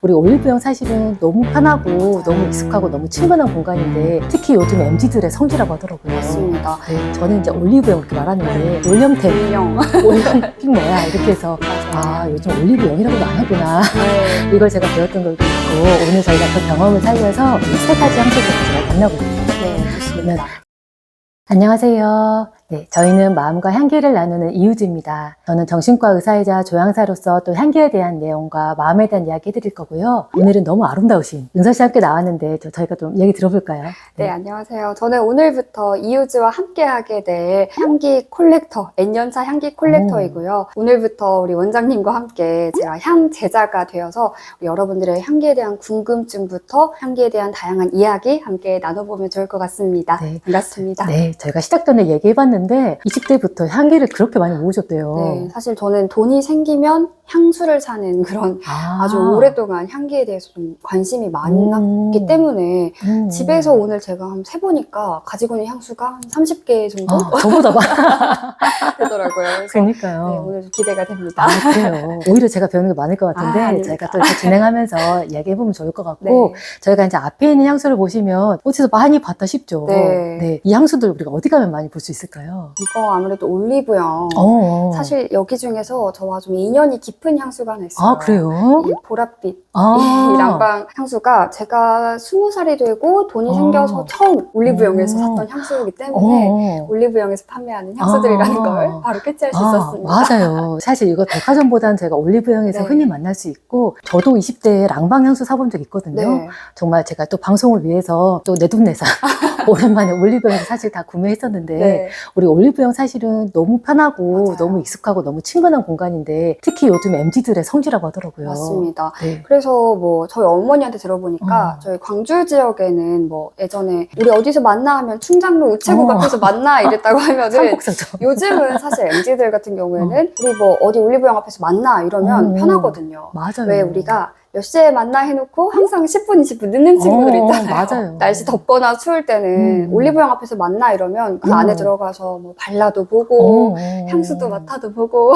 우리 올리브영 사실은 너무 편하고 너무 익숙하고 너무 친근한 공간인데 특히 요즘 MZ들의 성지라고 하더라고요. 맞습니다. 네, 저는 이제 올리브영 이렇게 말하는데 올영템, 올영. 올영픽 뭐야 이렇게 해서 아 요즘 올리브영이라고도 안 하구나 네. 이걸 제가 배웠던 걸도 있고 오늘 저희가 그 경험을 살려서 이 세 가지 향수를 제가 만나볼게요. 네, 좋습니다. 안녕하세요. 네, 저희는 마음과 향기를 나누는 이유지입니다. 저는 정신과 의사이자 조향사로서 또 향기에 대한 내용과 마음에 대한 이야기 해드릴 거고요. 오늘은 너무 아름다우신 은서 씨 함께 나왔는데 저희가 좀 얘기 들어볼까요? 네, 안녕하세요. 저는 오늘부터 이유지와 함께하게 될 향기 콜렉터, N년차 향기 콜렉터이고요. 오늘부터 우리 원장님과 함께 제가 향 제자가 되어서 우리 여러분들의 향기에 대한 궁금증부터 향기에 대한 다양한 이야기 함께 나눠보면 좋을 것 같습니다. 네. 반갑습니다. 네, 저희가 시작 전에 얘기해봤는데 20대부터 향기를 그렇게 많이 모으셨대요. 네, 사실 저는 돈이 생기면 향수를 사는 그런 아주 오랫동안 향기에 대해서 좀 관심이 많았기 때문에 집에서 오늘 제가 한번 세보니까 가지고 있는 향수가 한 30개 정도 저보다 많 되더라고요. 그래서 그러니까요. 네, 오늘 좀 기대가 됩니다. 아, 그래요. 오히려 제가 배우는 게 많을 것 같은데 아닙니다. 저희가 또 이렇게 진행하면서 이야기해보면 좋을 것 같고 네. 저희가 이제 앞에 있는 향수를 보시면 어디서 많이 봤다 싶죠. 네. 이 향수들 우리가 어디 가면 많이 볼 수 있을까요? 이거 아무래도 올리브영. 사실 여기 중에서 저와 좀 인연이 깊은 향수가 하나 있어요. 아, 그래요? 이 보랏빛. 이 랑방 향수가 제가 20살이 되고 돈이 생겨서 처음 올리브영에서 샀던 향수이기 때문에 올리브영에서 판매하는 향수들이라는 걸 바로 캐치할 수 있었습니다. 맞아요. 사실 이거 백화점보다는 제가 올리브영에서 네. 흔히 만날 수 있고 저도 20대에 랑방 향수 사본 적 있거든요. 네. 정말 제가 또 방송을 위해서 또 내돈내산 오랜만에 올리브영에서 사실 다 구매했었는데 네. 우리 올리브영 사실은 너무 편하고 맞아요. 너무 익숙하고 너무 친근한 공간인데 특히 요즘 MZ들의 성지라고 하더라고요. 맞습니다. 네. 그래서 뭐 저희 어머니한테 들어보니까 저희 광주 지역에는 뭐 예전에 우리 어디서 만나 하면 충장로 우체국 앞에서 만나 이랬다고 하면은 삼국사죠. 요즘은 사실 MZ들 같은 경우에는 우리 뭐 어디 올리브영 앞에서 만나 이러면 편하거든요. 맞아요. 왜 우리가 몇 시에 만나 해놓고 항상 10분, 20분 늦는 친구들 있잖아요. 맞아요. 날씨 덥거나 추울 때는 올리브영 앞에서 만나 이러면 그 안에 들어가서 뭐 발라도 보고 향수도 맡아도 보고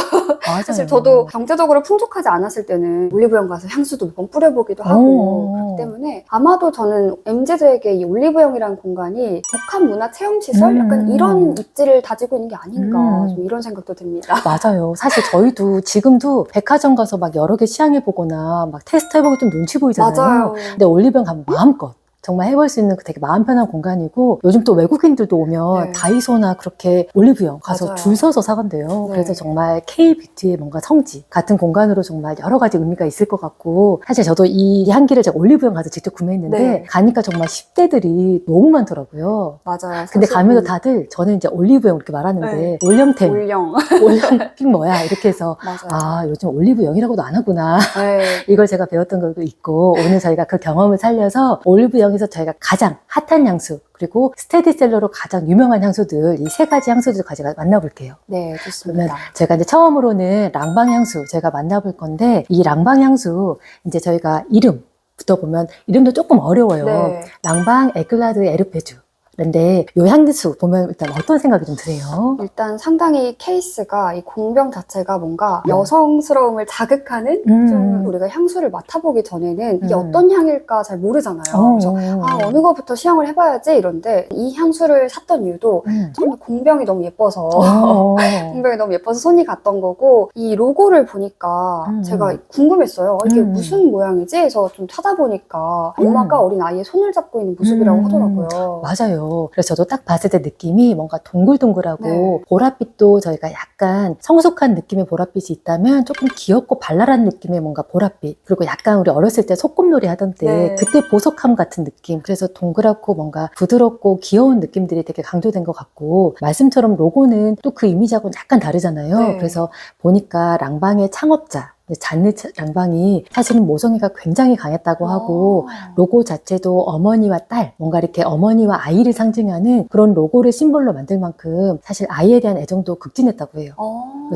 맞아요. 사실 저도 경제적으로 풍족하지 않았을 때는 올리브영 가서 향수도 몇 번 뿌려보기도 하고 그렇기 때문에 아마도 저는 MZ들에게 이 올리브영이라는 공간이 복합문화체험시설? 약간 이런 입지를 다지고 있는 게 아닌가 좀 이런 생각도 듭니다. 맞아요. 사실 저희도 지금도 백화점 가서 막 여러 개 시향해보거나 막 테스트 해보고 좀 눈치 보이잖아요. 맞아요. 근데 올리브영 가면 마음껏 정말 해볼 수 있는 그 되게 마음 편한 공간이고 요즘 또 외국인들도 오면 네. 다이소나 그렇게 올리브영 가서 맞아요. 줄 서서 사간대요. 네. 그래서 정말 K-뷰티의 뭔가 성지 같은 공간으로 정말 여러 가지 의미가 있을 것 같고 사실 저도 이 향기를 제가 올리브영 가서 직접 구매했는데 네. 가니까 정말 10대들이 너무 많더라고요. 맞아요. 근데 사실 가면서 다들 저는 이제 올리브영 이렇게 말하는데 네. 올영템, 올영. 올영픽 뭐야 이렇게 해서 맞아요. 아 요즘 올리브영이라고도 안 하구나 네. 이걸 제가 배웠던 것도 있고 오늘 저희가 그 경험을 살려서 올리브영에서 저희가 가장 핫한 향수 그리고 스테디셀러로 가장 유명한 향수들 이 세 가지 향수들 가지고 만나볼게요. 네, 그러면 좋습니다. 제가 이제 처음으로는 랑방 향수 제가 만나볼 건데 이 랑방 향수 이제 저희가 이름부터 보면 이름도 조금 어려워요. 네. 랑방 에클라드 에르페주. 그런데 이 향수 보면 일단 어떤 생각이 좀 드세요? 일단 상당히 케이스가 이 공병 자체가 뭔가 여성스러움을 자극하는 좀 우리가 향수를 맡아보기 전에는 이게 어떤 향일까 잘 모르잖아요. 그래서 어느 거부터 시향을 해봐야지 이런데 이 향수를 샀던 이유도 처음에 공병이 너무 예뻐서 공병이 너무 예뻐서 손이 갔던 거고 이 로고를 보니까 제가 궁금했어요. 이게 무슨 모양이지? 해서 좀 찾아보니까 엄마가 어린 아이의 손을 잡고 있는 모습이라고 하더라고요. 맞아요. 그래서 저도 딱 봤을 때 느낌이 뭔가 동글동글하고 네. 보랏빛도 저희가 약간 성숙한 느낌의 보랏빛이 있다면 조금 귀엽고 발랄한 느낌의 뭔가 보랏빛 그리고 약간 우리 어렸을 때 소꿉놀이 하던 때 네. 그때 보석함 같은 느낌 그래서 동그랗고 뭔가 부드럽고 귀여운 느낌들이 되게 강조된 것 같고 말씀처럼 로고는 또 그 이미지하고는 약간 다르잖아요. 네. 그래서 보니까 랑방의 창업자 잔느 랑방이 사실은 모성애가 굉장히 강했다고 하고 로고 자체도 어머니와 딸 뭔가 이렇게 어머니와 아이를 상징하는 그런 로고를 심볼로 만들 만큼 사실 아이에 대한 애정도 극진했다고 해요.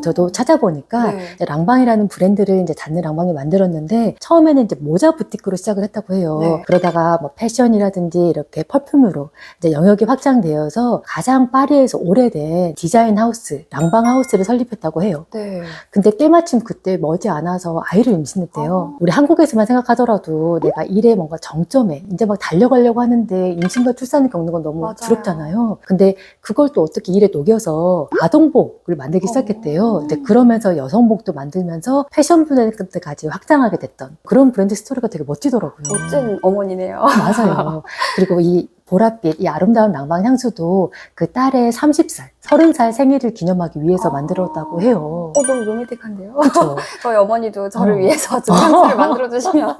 저도 찾아보니까 네. 이제 랑방이라는 브랜드를 이제 잔느 랑방이 만들었는데 처음에는 이제 모자 부티크로 시작을 했다고 해요. 네. 그러다가 뭐 패션이라든지 이렇게 퍼퓸으로 이제 영역이 확장되어서 가장 파리에서 오래된 디자인 하우스 랑방 하우스를 설립했다고 해요. 네. 근데 때마침 그때 머지않아 않아서 아이를 임신했대요. 우리 한국에서만 생각하더라도 내가 일에 뭔가 정점에 이제 막 달려가려고 하는데 임신과 출산을 겪는 건 너무 맞아요. 두렵잖아요. 근데 그걸 또 어떻게 일에 녹여서 아동복을 만들기 시작했대요. 근데 그러면서 여성복도 만들면서 패션 브랜드까지 확장하게 됐던 그런 브랜드 스토리가 되게 멋지더라고요. 멋진 어머니네요. 맞아요. 그리고 이 보랏빛, 이 아름다운 랑방 향수도 그 딸의 30살, 30살 생일을 기념하기 위해서 만들었다고 해요. 너무 로맨틱한데요? 그렇죠. 저희 어머니도 저를 어. 위해서 좀 향수를 만들어주시면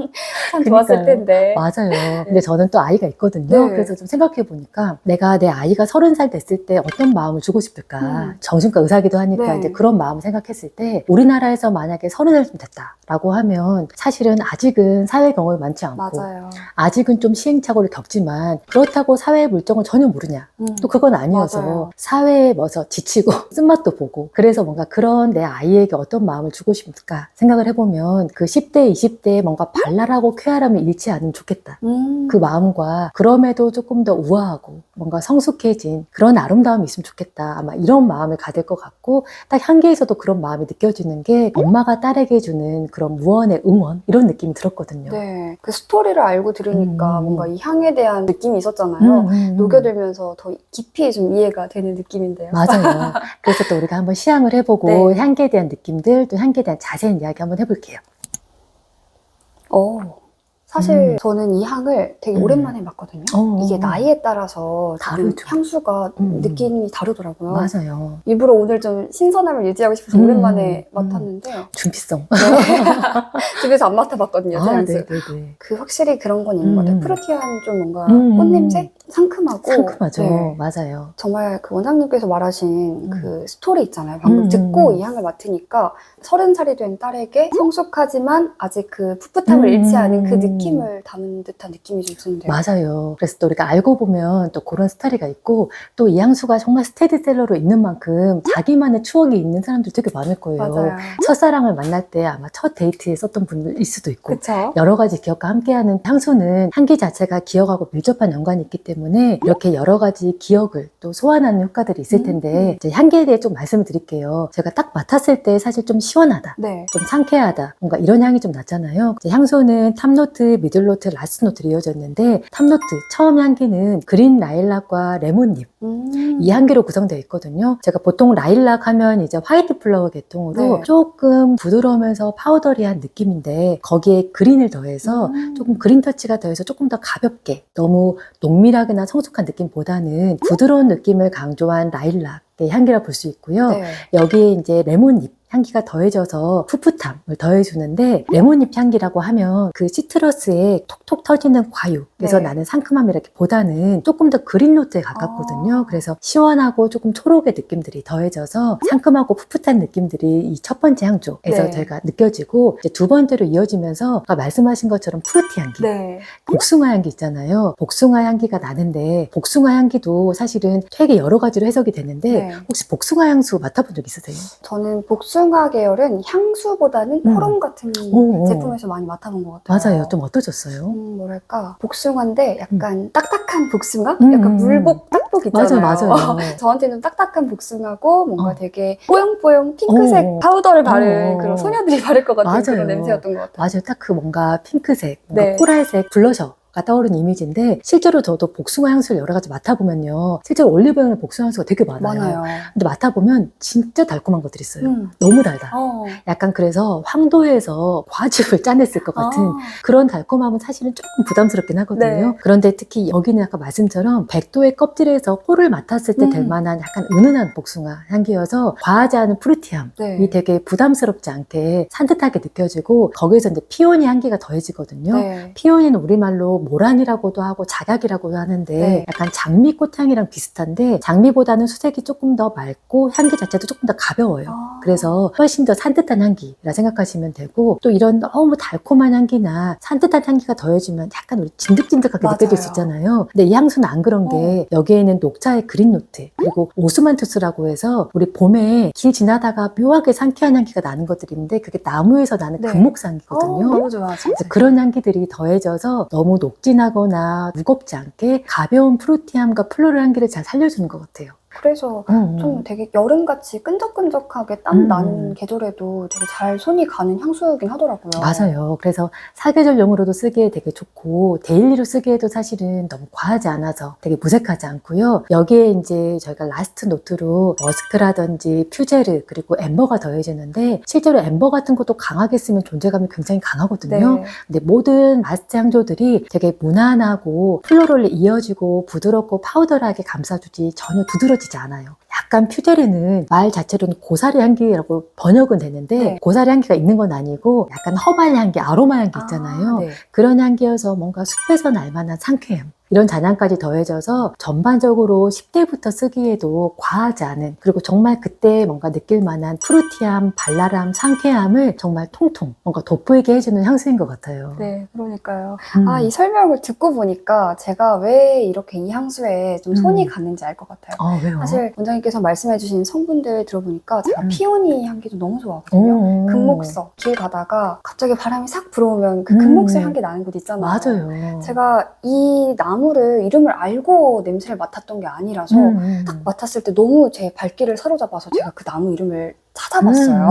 참 좋았을 그러니까요. 텐데. 맞아요. 근데 저는 또 아이가 있거든요. 네. 그래서 좀 생각해 보니까 내가 내 아이가 30살 됐을 때 어떤 마음을 주고 싶을까. 정신과 의사기도 하니까 네. 이제 그런 마음을 생각했을 때 우리나라에서 만약에 30살쯤 됐다라고 하면 사실은 아직은 사회 경험이 많지 않고 맞아요. 아직은 좀 시행착오를 겪지만 그렇다고 사회의 물정을 전혀 모르냐. 또 그건 아니어서 맞아요. 사회에 뭐서 지치고 쓴맛도 보고 그래서 뭔가 그런 내 아이에게 어떤 마음을 주고 싶을까 생각을 해보면 그 10대, 20대에 뭔가 발랄하고 쾌활함을 잃지 않으면 좋겠다. 그 마음과 그럼에도 조금 더 우아하고 뭔가 성숙해진 그런 아름다움이 있으면 좋겠다. 아마 이런 마음을 가질 것 같고 딱 향기에서도 그런 마음이 느껴지는 게 엄마가 딸에게 주는 그런 무언의 응원 이런 느낌이 들었거든요. 네. 그 스토리를 알고 들으니까 뭔가 이 향에 대한 느낌이 있었잖아요. 녹여들면서 더 깊이 좀 이해가 되는 느낌인데요. 맞아요. 그래서 또 우리가 한번 시향을 해보고 네. 향기에 대한 느낌들 또 향기에 대한 자세한 이야기 한번 해볼게요. 사실 저는 이 향을 되게 오랜만에 맡거든요. 이게 나이에 따라서 조금 다르죠. 향수가 느낌이 다르더라고요. 맞아요. 일부러 오늘 좀 신선함을 유지하고 싶어서 오랜만에 맡았는데 준비성. 네. 집에서 안 맡아봤거든요. 제 향수. 네네네. 그 확실히 그런 건 있는 것 같아요. 프루티한 좀 뭔가 음. 꽃냄새? 상큼하고 상큼하죠. 네. 맞아요. 정말 그 원장님께서 말하신 그 스토리 있잖아요. 방금 듣고 이 향을 맡으니까 30살이 된 딸에게 성숙하지만 아직 그 풋풋함을 잃지 않은 그 느낌을 담은 듯한 느낌이 좀 드는데요. 맞아요. 그래서 또 우리가 알고 보면 또 그런 스타일이 있고 또 이 향수가 정말 스테디셀러로 있는 만큼 자기만의 추억이 있는 사람들 되게 많을 거예요. 맞아요. 첫사랑을 만날 때 아마 첫 데이트에 썼던 분들일 수도 있고 그쵸? 여러 가지 기억과 함께하는 향수는 향기 자체가 기억하고 밀접한 연관이 있기 때문에 이렇게 여러 가지 기억을 또 소환하는 효과들이 있을 텐데 이제 향기에 대해 좀 말씀을 드릴게요. 제가 딱 맡았을 때 사실 좀 시원하다. 네. 좀 상쾌하다. 뭔가 이런 향이 좀 났잖아요. 이제 향수는 탑노트, 미들노트, 라스트노트로 이어졌는데 탑노트, 처음 향기는 그린 라일락과 레몬잎 이 향기로 구성되어 있거든요. 제가 보통 라일락 하면 이제 화이트 플라워 계통으로 네. 조금 부드러우면서 파우더리한 느낌인데 거기에 그린을 더해서 조금 그린 터치가 더해서 조금 더 가볍게 너무 농밀하거나 성숙한 느낌보다는 부드러운 느낌을 강조한 라일락의 향기라 볼 수 있고요. 네. 여기에 이제 레몬잎 향기가 더해져서 풋풋함을 더해주는데 레몬잎 향기라고 하면 그 시트러스에 톡톡 터지는 과육에서 네. 나는 상큼함이라기보다는 조금 더 그린 노트에 가깝거든요. 그래서 시원하고 조금 초록의 느낌들이 더해져서 상큼하고 풋풋한 느낌들이 이 첫 번째 향조에서 네. 저희가 느껴지고 이제 두 번째로 이어지면서 아까 말씀하신 것처럼 프루티 향기 네. 복숭아 향기 있잖아요. 복숭아 향기가 나는데 복숭아 향기도 사실은 되게 여러 가지로 해석이 되는데 네. 혹시 복숭아 향수 맡아본 적 있으세요? 저는 복숭아 계열은 향수보다는 코롬 같은 제품에서 많이 맡아본 것 같아요. 맞아요. 좀 어떠셨어요? 뭐랄까 복숭아인데 약간 딱딱한 복숭아? 약간 물복 딱복 있잖아요. 맞아요. 저한테는 좀 딱딱한 복숭아고 뭔가 되게 뽀용뽀용 핑크색 파우더를 바른 그런 소녀들이 바를 것 같은 그런 냄새였던 것 같아요. 맞아요. 딱 그 뭔가 핑크색, 뭔가 네. 코랄색 블러셔 가 떠오르는 이미지인데 실제로 저도 복숭아 향수를 여러 가지 맡아보면요. 실제로 올리브영에 복숭아 향수가 되게 많아요. 근데 맡아보면 진짜 달콤한 것들이 있어요. 너무 달다. 약간 그래서 황도에서 과즙을 짜냈을 것 같은 그런 달콤함은 사실은 조금 부담스럽긴 하거든요. 네. 그런데 특히 여기는 아까 말씀처럼 백도의 껍질에서 꿀을 맡았을 때 될 만한 약간 은은한 복숭아 향기여서 과하지 않은 프루티함이 네. 되게 부담스럽지 않게 산뜻하게 느껴지고 거기에서 이제 피오니 향기가 더해지거든요. 네. 피오니는 우리말로 모란이라고도 하고 작약이라고도 하는데 네. 약간 장미꽃 향이랑 비슷한데 장미보다는 수색이 조금 더 맑고 향기 자체도 조금 더 가벼워요. 그래서 훨씬 더 산뜻한 향기라 생각하시면 되고 또 이런 너무 달콤한 향기나 산뜻한 향기가 더해지면 약간 우리 진득진득하게 맞아요. 느껴질 수 있잖아요. 근데 이 향수는 안 그런 게 여기에는 녹차의 그린 노트 그리고 오스만투스라고 해서 우리 봄에 길 지나다가 묘하게 상쾌한 향기가 나는 것들인데 그게 나무에서 나는 네. 금목스 향기거든요. 너무 좋아. 진짜. 그런 향기들이 더해져서 너무 녹진하거나 무겁지 않게 가벼운 프루티함과 플로럴 향기를 잘 살려주는 것 같아요. 그래서 좀 되게 여름같이 끈적끈적하게 땀 나는 계절에도 되게 잘 손이 가는 향수긴 하더라고요. 맞아요. 그래서 사계절용으로도 쓰기에 되게 좋고 데일리로 쓰기에도 사실은 너무 과하지 않아서 되게 무색하지 않고요. 여기에 이제 저희가 라스트 노트로 머스크라든지 퓨제르 그리고 엠버가 더해지는데 실제로 엠버 같은 것도 강하게 쓰면 존재감이 굉장히 강하거든요. 네. 근데 모든 라스트 향조들이 되게 무난하고 플로럴리 이어지고 부드럽고 파우더하게 감싸주지 전혀 두드러지지 않아요. 약간 퓨제르는 말 자체로는 고사리 향기라고 번역은 되는데 네. 고사리 향기가 있는 건 아니고 약간 허발 향기, 아로마 향기 있잖아요. 네. 그런 향기여서 뭔가 숲에서 날 만한 상쾌함. 이런 잔향까지 더해져서 전반적으로 10대부터 쓰기에도 과하지 않은 그리고 정말 그때 뭔가 느낄 만한 프루티함, 발랄함, 상쾌함을 정말 통통 뭔가 돋보이게 해주는 향수인 것 같아요. 네, 그러니까요. 음. 이 설명을 듣고 보니까 제가 왜 이렇게 이 향수에 좀 손이 갔는지 알 것 같아요. 왜요? 사실 원장님께서 말씀해주신 성분들 들어보니까 제가 피오니 향기도 너무 좋아하거든요. 금목서 길 가다가 갑자기 바람이 싹 불어오면 그 금목서 향기 나는 곳 있잖아요. 맞아요. 제가 이 나무를 이름을 알고 냄새를 맡았던 게 아니라서 딱 맡았을 때 너무 제 발길을 사로잡아서 제가 그 나무 이름을 찾아봤어요.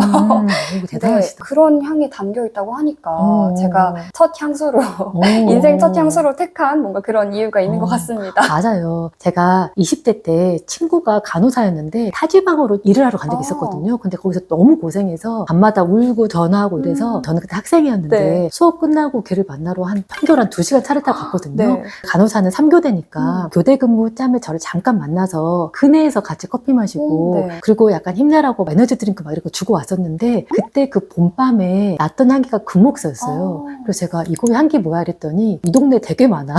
이거 대단하시다. 그런 향이 담겨 있다고 하니까 제가 첫 향수로 오. 인생 첫 향수로 택한 뭔가 그런 이유가 있는 것 같습니다. 맞아요. 제가 20대 때 친구가 간호사였는데 타지방으로 일을 하러 간 적이 있었거든요. 근데 거기서 너무 고생해서 밤마다 울고 전화하고 이래서 저는 그때 학생이었는데 네. 수업 끝나고 걔를 만나러 한 평균 한 2시간 차를 타고 갔거든요. 네. 간호사는 3교대니까 교대 근무 짬에 저를 잠깐 만나서 근해에서 같이 커피 마시고 네. 그리고 약간 힘내라고 에너지 드링크 막 이렇게 주고 왔었는데 그때 그 봄밤에 났던 향기가 금목서였어요. 그래서 제가 이거 향기 뭐야 이랬더니 이 동네 되게 많아.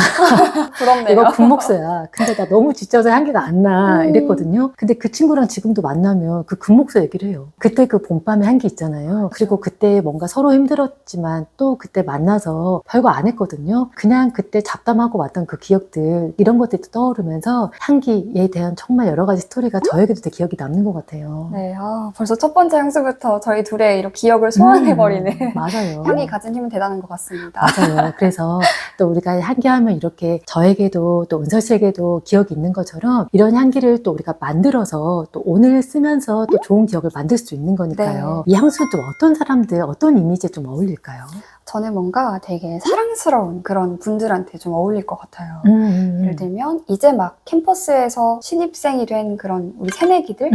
부럽네요. 이거 금목서야. 근데 나 너무 지쳐서 향기가 안 나. 이랬거든요. 근데 그 친구랑 지금도 만나면 그 금목서 얘기를 해요. 그때 그 봄밤의 향기 있잖아요. 그리고 그때 뭔가 서로 힘들었지만 또 그때 만나서 별거 안 했거든요. 그냥 그때 잡담하고 왔던 그 기억들 이런 것들이 떠오르면서 향기에 대한 정말 여러 가지 스토리가 저에게도 되게 기억이 남는 것 같아요. 네, 벌써 첫 번째 향수부터 저희 둘의 이런 기억을 소환해버리는 맞아요. 향이 가진 힘은 대단한 것 같습니다. 맞아요. 그래서 또 우리가 향기하면 이렇게 저에게도 또 은서 씨에게도 기억이 있는 것처럼 이런 향기를 또 우리가 만들어서 또 오늘 쓰면서 또 좋은 기억을 만들 수 있는 거니까요. 이 향수도 어떤 사람들, 어떤 이미지에 좀 어울릴까요? 저는 뭔가 되게 사랑스러운 그런 분들한테 좀 어울릴 것 같아요. 예를 들면 이제 막 캠퍼스에서 신입생이 된 그런 우리 새내기들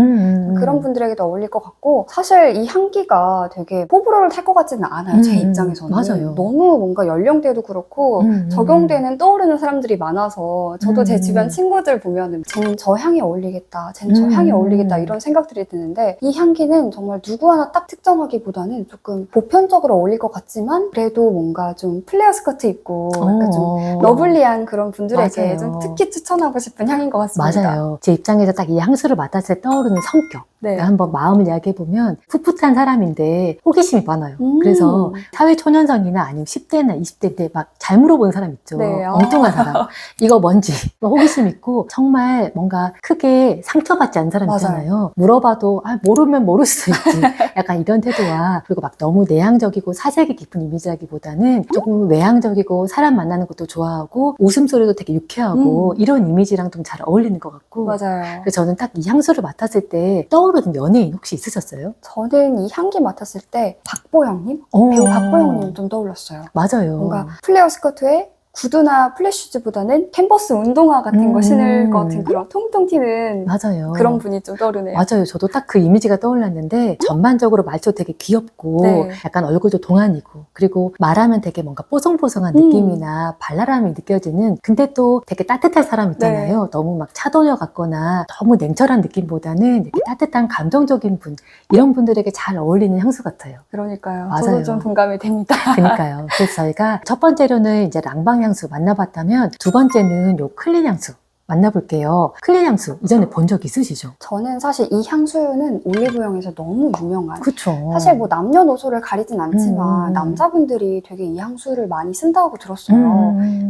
그런 분들에게도 어울릴 것 같고 사실 이 향기가 되게 호불호를 탈 것 같지는 않아요. 제 입장에서는. 맞아요. 너무 뭔가 연령대도 그렇고 적용되는 떠오르는 사람들이 많아서 저도 제 주변 친구들 보면은 쟤는 저 향에 어울리겠다, 쟤는 저 향에 어울리겠다 이런 생각들이 드는데 이 향기는 정말 누구 하나 딱 특정하기보다는 조금 보편적으로 어울릴 것 같지만 그래도 뭔가 좀 플레어 스커트 입고 약간 좀 러블리한 그런 분들에게 맞아요. 좀 특히 추천하고 싶은 향인 것 같습니다. 맞아요. 제 입장에서 딱 이 향수를 맡았을 때 떠오르는 성격. 네. 한번 마음을 이야기해보면 풋풋한 사람인데 호기심이 많아요. 그래서 사회초년생이나 아니면 10대나 20대인데 막 잘 물어보는 사람 있죠. 네. 엉뚱한 사람. 이거 뭔지. 호기심 있고 정말 뭔가 크게 상처받지 않은 사람 있잖아요. 물어봐도 모르면 모를 수도 있지. 약간 이런 태도와 그리고 막 너무 내향적이고 사색이 깊은 이미지라기보다는 조금 외향적이고 사람 만나는 것도 좋아하고 웃음소리도 되게 유쾌하고 이런 이미지랑 좀 잘 어울리는 것 같고 맞아요. 그래서 저는 딱 이 향수를 맡았을 때 떠오르는 연예인 혹시 있으셨어요? 저는 이 향기 맡았을 때 박보영님? 배우 박보영님 좀 떠올랐어요. 맞아요. 뭔가 플레어 스커트에 구두나 플랫슈즈보다는 캔버스 운동화 같은 거 신을 것 같은 그런 통통 튀는 맞아요. 그런 분이 좀 떠오르네요. 맞아요. 저도 딱 그 이미지가 떠올랐는데 전반적으로 말투 되게 귀엽고 네. 약간 얼굴도 동안이고 그리고 말하면 되게 뭔가 뽀송뽀송한 느낌이나 발랄함이 느껴지는 근데 또 되게 따뜻한 사람 있잖아요. 너무 막 차도녀 같거나 너무 냉철한 느낌보다는 이렇게 따뜻한 감정적인 분 이런 분들에게 잘 어울리는 향수 같아요. 그러니까요. 맞아요. 저도 좀 동감이 됩니다. 그러니까요. 그래서 저희가 첫 번째로는 이제 랑방 향수 만나봤다면 두 번째는 요 클린 향수 만나볼게요. 클린 향수 이전에 본 적 있으시죠? 저는 사실 이 향수는 올리브영에서 너무 유명한 그쵸. 사실 뭐 남녀노소를 가리진 않지만 남자분들이 되게 이 향수를 많이 쓴다고 들었어요.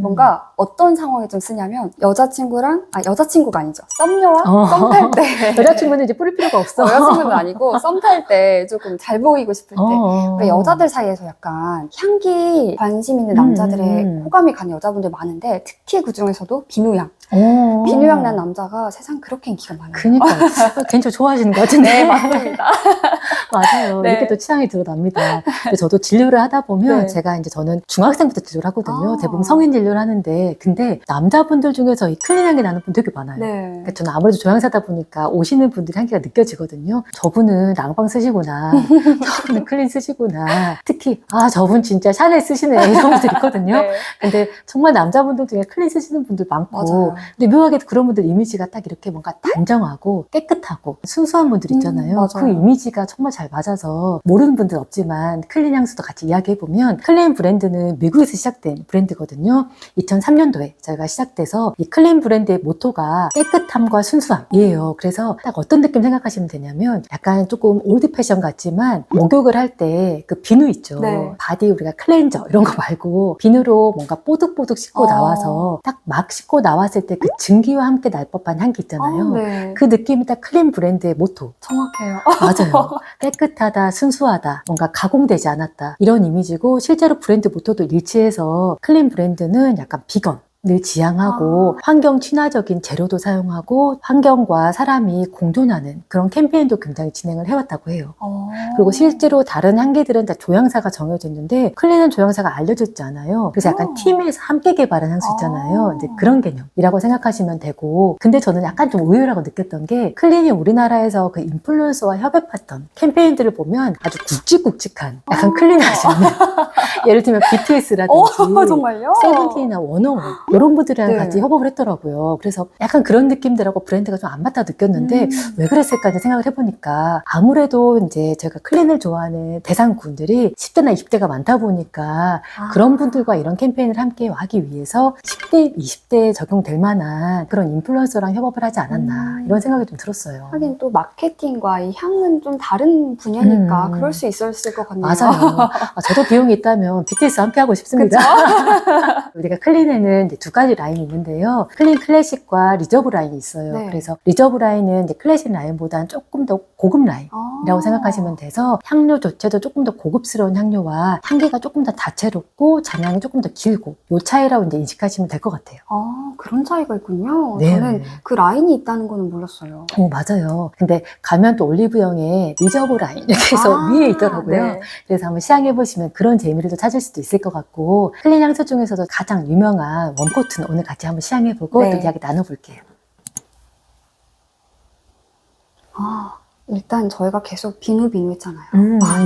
뭔가 어떤 상황에 좀 쓰냐면 여자친구랑 여자친구가 아니죠. 썸녀와 썸 탈 때 여자친구는 이제 뿌릴 필요가 없어. 여자친구는 아니고 썸 탈 때 조금 잘 보이고 싶을 때 그러니까 여자들 사이에서 약간 향기 관심 있는 남자들의 호감이 가는 여자분들 많은데 특히 그 중에서도 비누향 비누향 난 남자가 세상 그렇게 인기가 많아요. 그니까 개인적으로 좋아하시는 것 같은데. 네, 맞습니다. 맞아요. 네. 이렇게 또 취향이 드러납니다. 근데 저도 진료를 하다 보면 네. 제가 이제 저는 중학생부터 진료를 하거든요. 아. 대부분 성인 진료를 하는데 근데 남자분들 중에서 이 클린 향기 나는 분 되게 많아요. 네. 그러니까 저는 아무래도 조향사다 보니까 오시는 분들 향기가 느껴지거든요. 저분은 랑방 쓰시구나. 저분은 클린 쓰시구나. 특히 저분 진짜 샤넬 쓰시네 이런 분들 있거든요. 네. 근데 정말 남자분들 중에 클린 쓰시는 분들 많고 맞아요. 근데 묘하게 그런 분들 이미지가 딱 이렇게 뭔가 단정하고 깨끗하고 순수한 분들 있잖아요. 맞아요. 그 이미지가 정말 잘 맞아서 모르는 분들 없지만 클린 향수도 같이 이야기해보면 클린 브랜드는 미국에서 시작된 브랜드거든요. 2003년도에 저희가 시작돼서 이 클린 브랜드의 모토가 깨끗함과 순수함이에요. 그래서 딱 어떤 느낌 생각하시면 되냐면 약간 조금 올드 패션 같지만 목욕을 할 때 그 비누 있죠. 네. 바디 우리가 클렌저 이런 거 말고 비누로 뭔가 뽀득뽀득 씻고 나와서 딱 막 씻고 나왔을 때 그 증기와 함께 날 법한 향기 있잖아요. 네. 그 느낌이 딱 클린 브랜드의 모토. 정확해요. 맞아요. 깨끗하다, 순수하다, 뭔가 가공되지 않았다 이런 이미지고 실제로 브랜드 모토도 일치해서 클린 브랜드는 약간 비건 늘 지향하고 환경 친화적인 재료도 사용하고 환경과 사람이 공존하는 그런 캠페인도 굉장히 진행을 해왔다고 해요. 그리고 실제로 다른 향기들은 다 조향사가 정해져 있는데 클린은 조향사가 알려졌지 않아요. 그래서 약간 팀에서 함께 개발한 향수 있잖아요. 이제 그런 개념이라고 생각하시면 되고 근데 저는 약간 좀 의외라고 느꼈던 게 클린이 우리나라에서 그 인플루언서와 협업했던 캠페인들을 보면 아주 굵직굵직한 약간 클린 하시는 예를 들면 BTS라든지 정말요? 세븐틴이나 원어원 이런 분들이랑 네. 같이 협업을 했더라고요. 그래서 약간 그런 느낌들하고 브랜드가 좀 안 맞다 느꼈는데 왜 그랬을까 이제 생각을 해보니까 아무래도 이제 제가 클린을 좋아하는 대상군들이 10대나 20대가 많다 보니까 그런 분들과 이런 캠페인을 함께 하기 위해서 10대, 20대에 적용될 만한 그런 인플루언서랑 협업을 하지 않았나 이런 생각이 좀 들었어요. 하긴 또 마케팅과 이 향은 좀 다른 분야니까 그럴 수 있었을 것 같네요. 맞아요. 저도 비용이 있다면 BTS 함께 하고 싶습니다. 우리가 클린에는 이제 두 가지 라인이 있는데요. 클린 클래식과 리저브 라인이 있어요. 네. 그래서 리저브 라인은 이제 클래식 라인보다는 조금 더 고급 라인이라고 생각하시면 돼서 향료 자체도 조금 더 고급스러운 향료와 향기가 조금 더 다채롭고 잔향이 조금 더 길고 이 차이라고 이제 인식하시면 될 것 같아요. 그런 차이가 있군요. 네. 저는 그 라인이 있다는 거는 몰랐어요. 맞아요. 근데 가면 또 올리브영에 리저브 라인 이렇게 해서 위에 있더라고요. 네. 그래서 한번 시향해보시면 그런 재미를 또 찾을 수도 있을 것 같고 클린 향수 중에서도 가장 유명한 웜코트는 오늘 같이 한번 시향해보고 네. 또 이야기 나눠볼게요. 일단 저희가 계속 비누 했잖아요.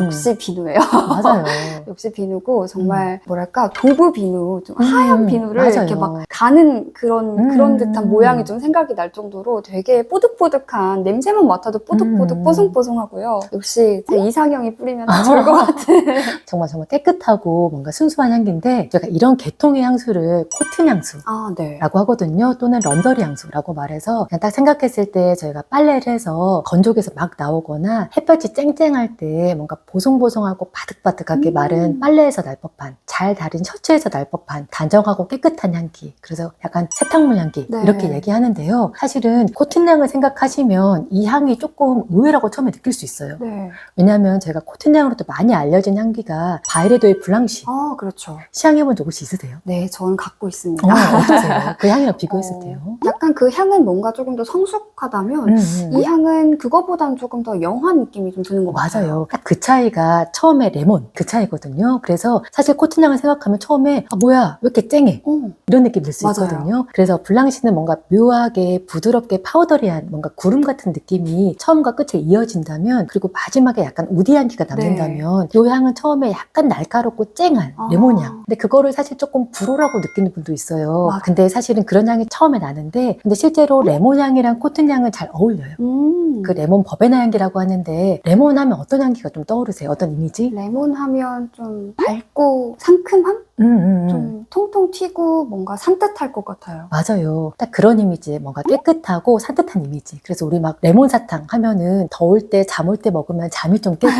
역시 비누예요. 맞아요. 역시 비누고 정말 뭐랄까 도브 비누, 좀 하얀 비누를 맞아요. 이렇게 막 가는 그런 듯한 모양이 좀 생각이 날 정도로 되게 뽀득뽀득한 냄새만 맡아도 뽀득뽀득 뽀송뽀송하고요. 역시 제 이상형이 뿌리면 좋을 것 같은. 정말 깨끗하고 뭔가 순수한 향기인데 제가 이런 계통의 향수를 코튼 향수라고 네. 하거든요. 또는 런더리 향수라고 말해서 그냥 딱 생각했을 때 저희가 빨래를 해서 건조기에서 막 나오거나 햇볕이 쨍쨍할 때 뭔가 보송보송하고 바득바득하게 마른 빨래에서 날 법한 잘 다린 셔츠에서 날 법한 단정하고 깨끗한 향기 그래서 약간 세탁물 향기 네. 이렇게 얘기하는데요. 사실은 코튼향을 생각하시면 이 향이 조금 의외라고 처음에 느낄 수 있어요. 네. 왜냐하면 제가 코튼향으로도 많이 알려진 향기가 바이레도의 블랑시 그렇죠. 시향해본 적 혹시 있으세요? 네, 저는 갖고 있습니다. 어떠세요? 그 향이랑 비교했을 때요? 약간 그 향은 뭔가 조금 더 성숙하다면 이 향은 그거보다는 조금 더 영한 느낌이 좀 드는 것 같아요. 맞아요. 딱 그 차이가 처음에 레몬 그 차이거든요. 그래서 사실 코튼향을 생각하면 처음에 뭐야 왜 이렇게 쨍해 이런 느낌 들 수 맞아요. 있거든요. 그래서 블랑시는 뭔가 묘하게 부드럽게 파우더리한 뭔가 구름 같은 느낌이 처음과 끝에 이어진다면 그리고 마지막에 약간 우디 향기가 남는다면 이 향은 처음에 약간 날카롭고 쨍한 레몬향 근데 그거를 사실 조금 불호라고 느끼는 분도 있어요. 근데 사실은 그런 향이 처음에 나는데 근데 실제로 레몬향이랑 코튼향은 잘 어울려요. 그 레몬 버베나 향기라고 하는데 레몬 하면 어떤 향기가 좀 떠오르세요? 어떤 이미지? 레몬 하면 좀 밝고 상큼함? 좀 통통 튀고 뭔가 산뜻할 것 같아요. 맞아요. 딱 그런 이미지, 뭔가 깨끗하고 산뜻한 이미지. 그래서 우리 막 레몬 사탕 하면은 더울 때, 잠 올 때 먹으면 잠이 좀 깨고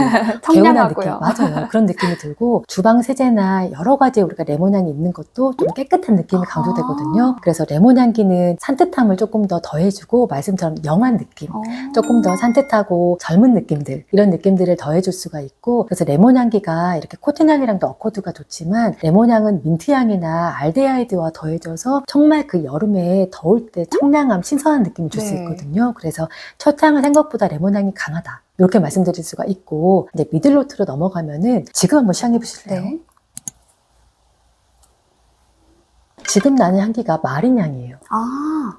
개운한 느낌. 맞아요. 그런 느낌이 들고 주방 세제나 여러 가지 우리가 레몬 향이 있는 것도 좀 깨끗한 느낌이 강조되거든요. 그래서 레몬 향기는 산뜻함을 조금 더 더해주고 말씀처럼 영한 느낌, 조금 더 산뜻하고 젊은 느낌들 이런 느낌들을 더해줄 수가 있고 그래서 레몬 향기가 이렇게 코튼 향이랑도 어코드가 좋지만 레몬 향은 민트 향이나 레몬이나 알데하이드와 더해져서 정말 그 여름에 더울 때 청량함, 신선한 느낌을 줄 수 네. 있거든요. 그래서 첫 향은 생각보다 레몬 향이 강하다. 이렇게 말씀드릴 수가 있고, 이제 미들노트로 넘어가면은 지금 한번 시향해 보실래요? 네. 지금 나는 향기가 마린 향이에요. 아,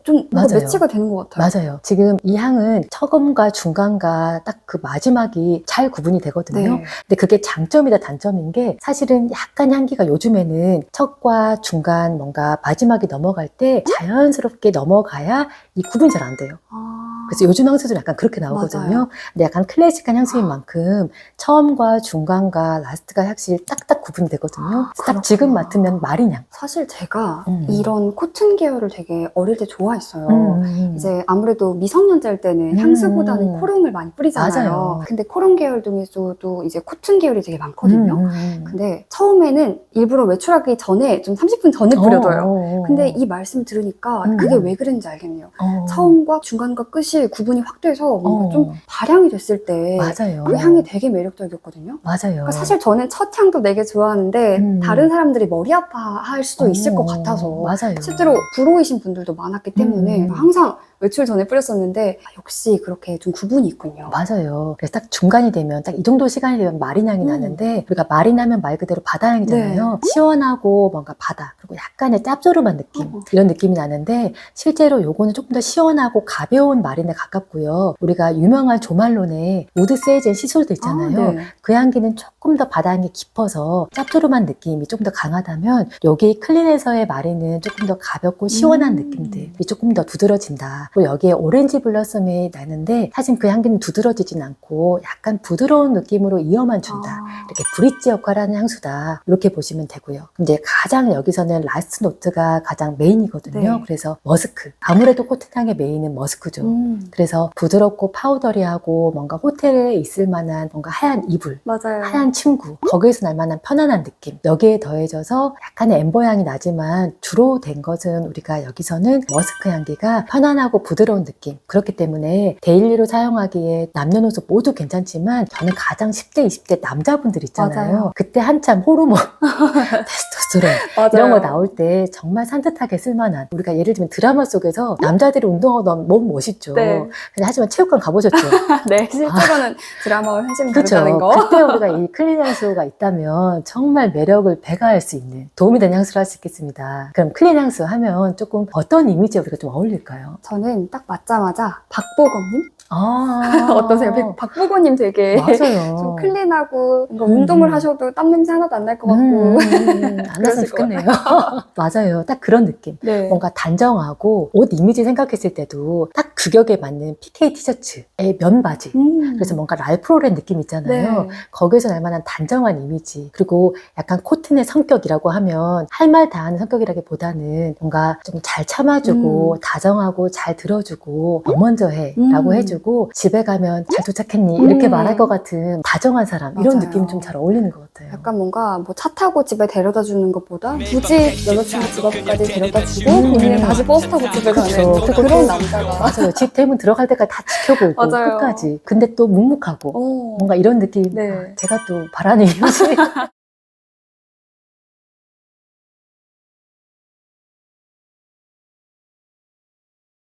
좀 뭔가 맞아요. 매치가 되는 것 같아요. 맞아요. 지금 이 향은 처음과 중간과 딱 그 마지막이 잘 구분이 되거든요. 네. 근데 그게 장점이다 단점인 게 사실은 약간 향기가 요즘에는 첫과 중간 뭔가 마지막이 넘어갈 때 자연스럽게 넘어가야 이 구분이 잘 안 돼요. 아, 그래서 요즘 향수들은 약간 그렇게 나오거든요. 맞아요. 근데 약간 클래식한 향수인 만큼 처음과 중간과 라스트가 확실히 딱딱 구분이 되거든요. 그래서 딱 지금 그렇구나. 맡으면 마린 향. 사실 제가 음. 이런 코튼 계열을 되게 어릴 때 좋아했어요. 이제 아무래도 미성년자일 때는 향수보다는 코롱을 많이 뿌리잖아요. 맞아요. 근데 코롱 계열 중에서도 이제 코튼 계열이 되게 많거든요. 근데 처음에는 일부러 외출하기 전에 좀 30분 전에 뿌려둬요. 근데 이 말씀 들으니까 그게 왜 그랬는지 알겠네요. 처음과 중간과 끝이 구분이 확 돼서 뭔가 좀 발향이 됐을 때 맞아요. 그 향이 되게 매력적이었거든요. 맞아요. 그러니까 사실 저는 첫 향도 되게 좋아하는데 다른 사람들이 머리 아파할 수도 있을 것 같아서 맞아요. 실제로 불호이신 분들도 많았기 때문에 항상 외출 전에 뿌렸었는데 역시 그렇게 좀 구분이 있군요. 맞아요. 그래서 딱 중간이 되면 딱 이 정도 시간이 되면 마린 향이 나는데 우리가 마린 하면 말 그대로 바다 향이잖아요. 시원하고 뭔가 바다 그리고 약간의 짭조름한 느낌 이런 느낌이 나는데 실제로 요거는 조금 더 시원하고 가벼운 마린에 가깝고요. 우리가 유명한 조말론의 우드 세이젠 시솔도 있잖아요. 네. 그 향기는 조금 더 바다 향이 깊어서 짭조름한 느낌이 좀 더 강하다면 여기 클린에서의 마린은 조금 더 가볍고 시원한 느낌들이 조금 더 두드러진다. 그리고 여기에 오렌지 블러썸이 나는데 사실 그 향기는 두드러지진 않고 약간 부드러운 느낌으로 이어만 준다. 이렇게 브릿지 역할을 하는 향수다. 이렇게 보시면 되고요. 이제 가장 여기서는 라스트 노트가 가장 메인이거든요. 네. 그래서 머스크. 아무래도 코튼 향의 메인은 머스크죠. 그래서 부드럽고 파우더리하고 뭔가 호텔에 있을 만한 뭔가 하얀 이불, 맞아요. 하얀 침구, 거기에서 날 만한 편안한 느낌. 여기에 더해져서 약간의 엠버 향이 나지만 주로 된 것은 우리가 여기서는 머스크 향기가 편안하고 부드러운 느낌. 그렇기 때문에 데일리로 사용하기에 남녀노소 모두 괜찮지만 저는 가장 10대, 20대 남자분들 있잖아요. 맞아요. 그때 한참 호르몬, 테스토스테론 이런 거 나올 때 정말 산뜻하게 쓸만한 우리가 예를 들면 드라마 속에서 남자들이 운동하고 나면 너무 멋있죠. 네. 근데 하지만 체육관 가보셨죠? 네, 실제로는 드라마와 현실은 그렇죠. 다르다는 거. 그때 우리가 이 클린 향수가 있다면 정말 매력을 배가할 수 있는 도움이 되는 향수를 할 수 있겠습니다. 그럼 클린 향수 하면 조금 어떤 이미지에 우리가 좀 어울릴까요? 저는 딱 맞자마자 박보검님? 아 어떠세요? 박보검님 되게 맞아요. 좀 클린하고 뭔가 운동을 하셔도 땀 냄새 하나도 안 날 것 같고 안 났으면 그러실 것 좋겠네요. 맞아요. 딱 그런 느낌. 네. 뭔가 단정하고 옷 이미지 생각했을 때도 딱 규격에 맞는 PK 티셔츠에 면 바지. 그래서 뭔가 랄프 로렌 느낌 있잖아요. 네. 거기에서 날 만한 단정한 이미지. 그리고 약간 코튼의 성격이라고 하면 할 말 다 하는 성격이라기보다는 뭔가 좀 잘 참아주고 다정하고 잘 들어주고 너 먼저 해 라고 해주고 집에 가면 잘 도착했니 이렇게 말할 것 같은 다정한 사람 이런 맞아요. 느낌이 좀 잘 어울리는 것 같아요. 약간 뭔가 뭐 차 타고 집에 데려다 주는 것보다 굳이 여자친구 집 앞까지 데려다 주고 본인은 다시 버스 타고 집에 가는 그쵸. 뭐 그리고 그런 또 남자가 맞아요. 집 대문 들어갈 때까지 다 지켜보고 맞아요. 끝까지. 근데 또 묵묵하고 뭔가 이런 느낌. 네. 제가 또 바라는 이미지.